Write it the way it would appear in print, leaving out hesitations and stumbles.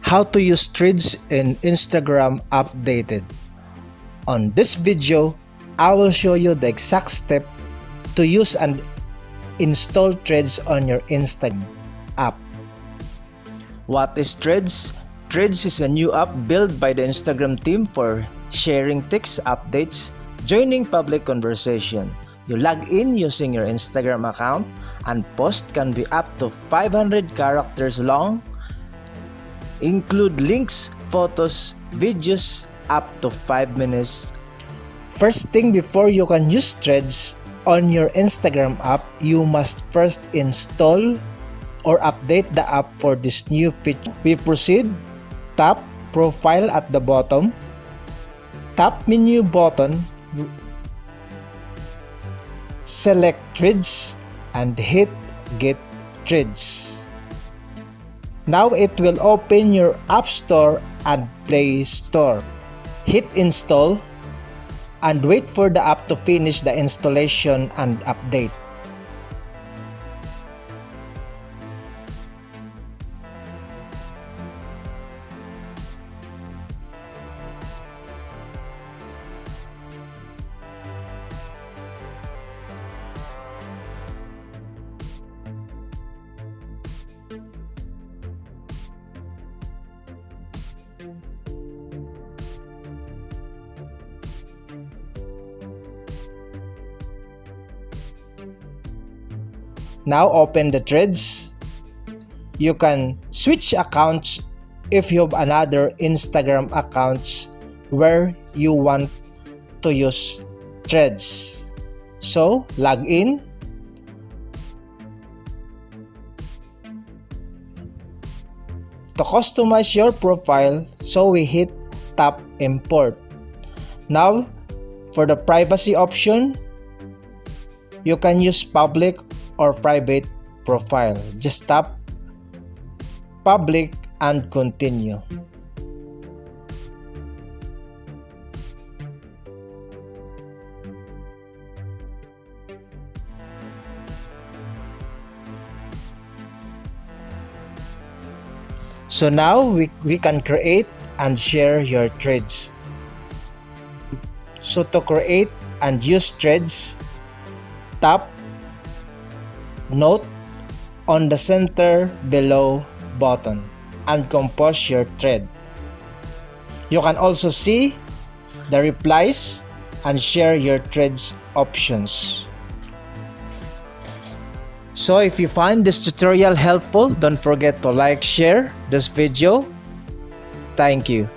How to use threads in Instagram updated. On this video, I will show you the exact step to use and install threads on your Instagram app. What is Threads? Threads is a new app built by the Instagram team for sharing text updates, joining public conversation. You log in using your Instagram account and post can be up to 500 characters long, include links, photos, videos up to 5 minutes. First thing, before you can use Threads on your Instagram app, you must first install or update the app for this new feature. We proceed, tap profile at the bottom, tap menu button, select Threads and hit get Threads. Now it will open your App Store and Play Store. Hit install and wait for the app to finish the installation and update. Now open the Threads. You can switch accounts if you have another Instagram accounts where you want to use Threads. So log in. To customize your profile, so we hit tap import. Now for the privacy option, you can use public or private profile. Just tap public and continue. So now we can create and share your threads. So to create and use threads, tap note on the center below button and compose your thread. You can also see the replies and share your threads options. So if you find this tutorial helpful, don't forget to like, share this video. Thank you.